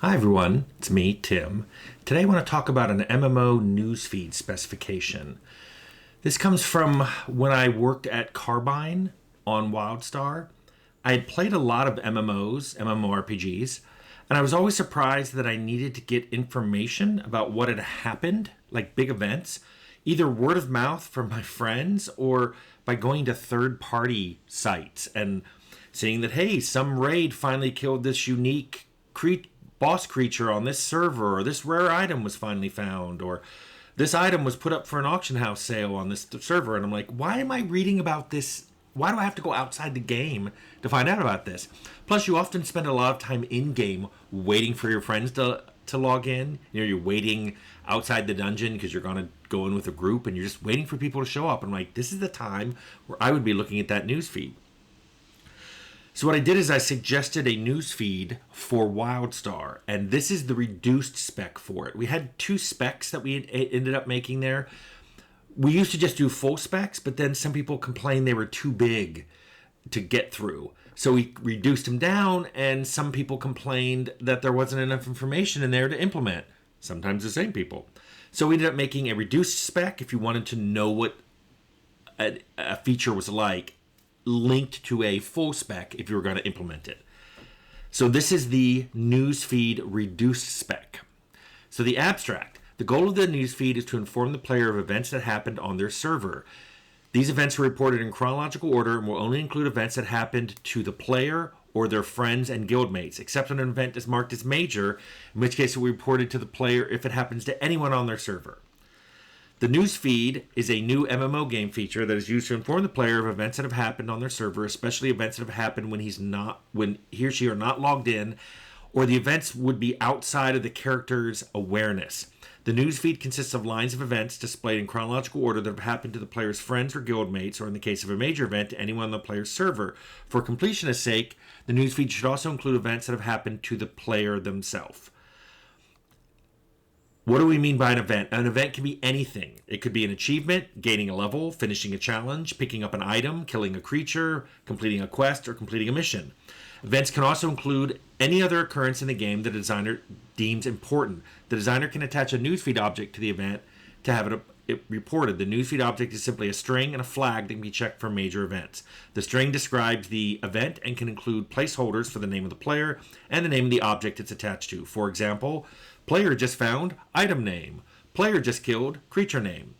Hi everyone, it's me, Tim. Today I want to talk about an MMO Newsfeed Specification. This comes from when I worked at Carbine on WildStar. I had played a lot of MMOs, MMORPGs, and I was always surprised that I needed to get information about what had happened, like big events, either word of mouth from my friends or by going to third-party sites and seeing that, hey, some raid finally killed this unique boss creature on this server, or this rare item was finally found, or this item was put up for an auction house sale on this server. And I'm like, why am I reading about this? Why do I have to go outside the game to find out about this? Plus, you often spend a lot of time in game waiting for your friends to log in. You're waiting outside the dungeon because you're going to go in with a group and you're just waiting for people to show up. I'm like, this is the time where I would be looking at that news feed. So what I did is I suggested a news feed for WildStar, and this is the reduced spec for it. We had two specs that we ended up making there. We used to just do full specs, but then some people complained they were too big to get through. So we reduced them down, and some people complained that there wasn't enough information in there to implement. Sometimes the same people. So we ended up making a reduced spec if you wanted to know what a feature was like, linked to a full spec if you were going to implement it. So this is the newsfeed reduced spec. So the abstract. The goal of the newsfeed is to inform the player of events that happened on their server. These events are reported in chronological order and will only include events that happened to the player or their friends and guildmates, except when an event is marked as major, in which case it will be reported to the player if it happens to anyone on their server. The newsfeed is a new MMO game feature that is used to inform the player of events that have happened on their server, especially events that have happened when he or she are not logged in, or the events would be outside of the character's awareness. The newsfeed consists of lines of events displayed in chronological order that have happened to the player's friends or guildmates, or in the case of a major event, to anyone on the player's server. For completionist's sake, the newsfeed should also include events that have happened to the player themselves. What do we mean by an event? An event can be anything. It could be an achievement, gaining a level, finishing a challenge, picking up an item, killing a creature, completing a quest, or completing a mission. Events can also include any other occurrence in the game the designer deems important. The designer can attach a newsfeed object to the event to have it reported. The newsfeed object is simply a string and a flag that can be checked for major events. The string describes the event and can include placeholders for the name of the player and the name of the object it's attached to. For example, player just found, item name. Player just killed, creature name.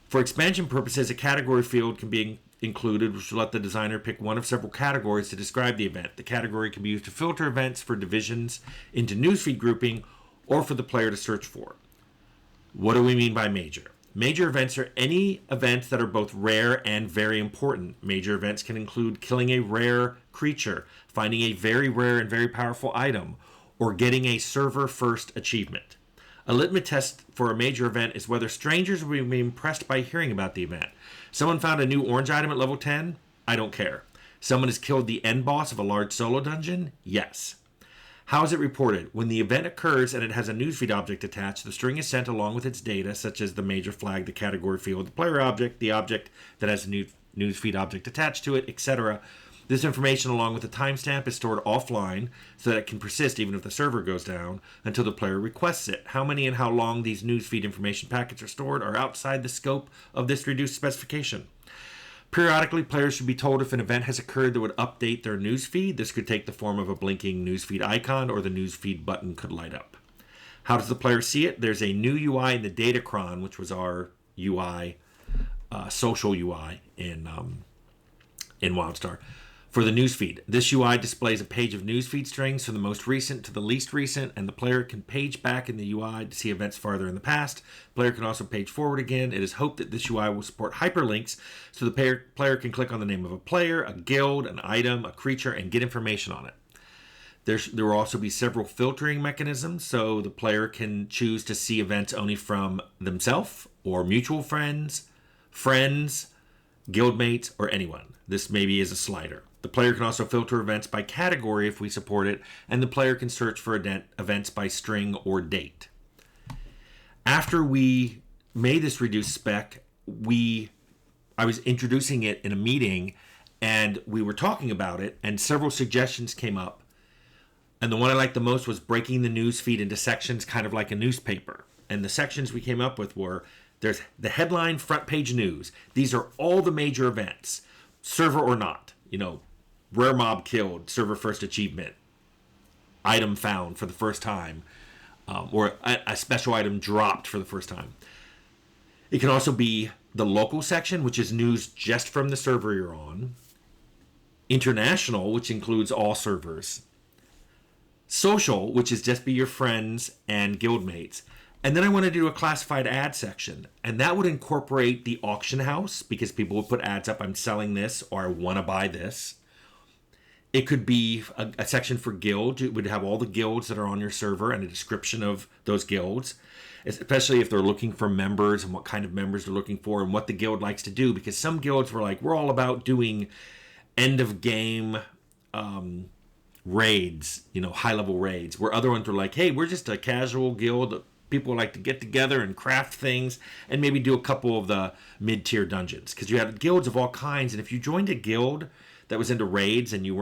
For expansion purposes, a category field can be included, which will let the designer pick one of several categories to describe the event. The category can be used to filter events for divisions into newsfeed grouping or for the player to search for. What do we mean by major? Major events are any events that are both rare and very important. Major events can include killing a rare creature, finding a very rare and very powerful item, or getting a server first achievement. A litmus test for a major event is whether strangers will be impressed by hearing about the event. Someone found a new orange item at level 10? I don't care. Someone has killed the end boss of a large solo dungeon? Yes. How is it reported? When the event occurs and it has a newsfeed object attached, the string is sent along with its data, such as the major flag, the category field, the player object, the object that has a newsfeed object attached to it, etc. This information, along with the timestamp, is stored offline so that it can persist even if the server goes down until the player requests it. How many and how long these newsfeed information packets are stored are outside the scope of this reduced specification. Periodically, players should be told if an event has occurred that would update their newsfeed. This could take the form of a blinking newsfeed icon, or the newsfeed button could light up. How does the player see it? There's a new UI in the Datacron, which was our UI, social UI in WildStar. For the newsfeed, this UI displays a page of newsfeed strings from the most recent to the least recent, and the player can page back in the UI to see events farther in the past. The player can also page forward again. It is hoped that this UI will support hyperlinks so the player can click on the name of a player, a guild, an item, a creature, and get information on it. There will also be several filtering mechanisms, so the player can choose to see events only from themselves or mutual friends, guildmates, or anyone. This maybe is a slider. The player can also filter events by category if we support it, and the player can search for events by string or date. After we made this reduced spec, I was introducing it in a meeting, and we were talking about it, and several suggestions came up And the one I liked the most was breaking the news feed into sections, kind of like a newspaper. And the sections we came up with were, there's the headline, front page news. These are all the major events, server or not. Rare mob killed, server first achievement, item found for the first time, or a special item dropped for the first time. It can also be the local section, which is news just from the server you're on. International, which includes all servers. Social, which is just be your friends and guildmates. And then I want to do a classified ad section. And that would incorporate the auction house, because people would put ads up, I'm selling this, or I want to buy this. It could be a section for guild. It would have all the guilds that are on your server and a description of those guilds, especially if they're looking for members and what kind of members they're looking for and what the guild likes to do. Because some guilds were like, we're all about doing end of game raids, high level raids, where other ones are like, hey, we're just a casual guild. People like to get together and craft things and maybe do a couple of the mid-tier dungeons, because you had guilds of all kinds. And if you joined a guild that was into raids and you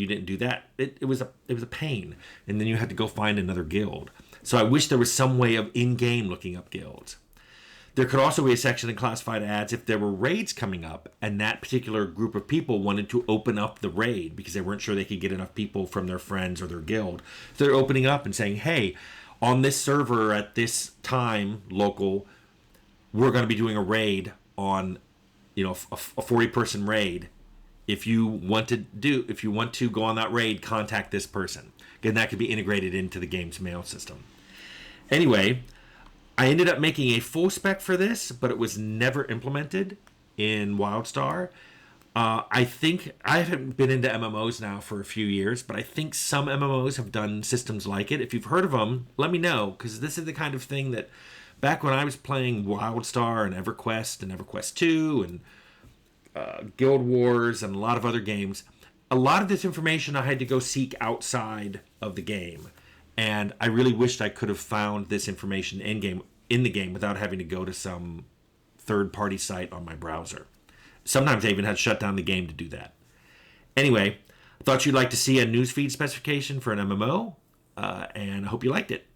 didn't do that, it was a pain, and then you had to go find another guild. So I wish there was some way of in-game looking up guilds. There could also be a section in classified ads if there were raids coming up and that particular group of people wanted to open up the raid because they weren't sure they could get enough people from their friends or their guild. So they're opening up and saying, hey, on this server at this time, local, we're going to be doing a raid on, a 40-person raid. If you want to go on that raid, contact this person. And that could be integrated into the game's mail system. Anyway, I ended up making a full spec for this, but it was never implemented in WildStar. I think I haven't been into MMOs now for a few years, but I think some MMOs have done systems like it. If you've heard of them, let me know, because this is the kind of thing that back when I was playing WildStar and EverQuest and EverQuest 2 and Guild Wars and a lot of other games, a lot of this information I had to go seek outside of the game. And I really wished I could have found this information in the game without having to go to some third-party site on my browser. Sometimes I even had to shut down the game to do that. Anyway, I thought you'd like to see a newsfeed specification for an MMO, and I hope you liked it.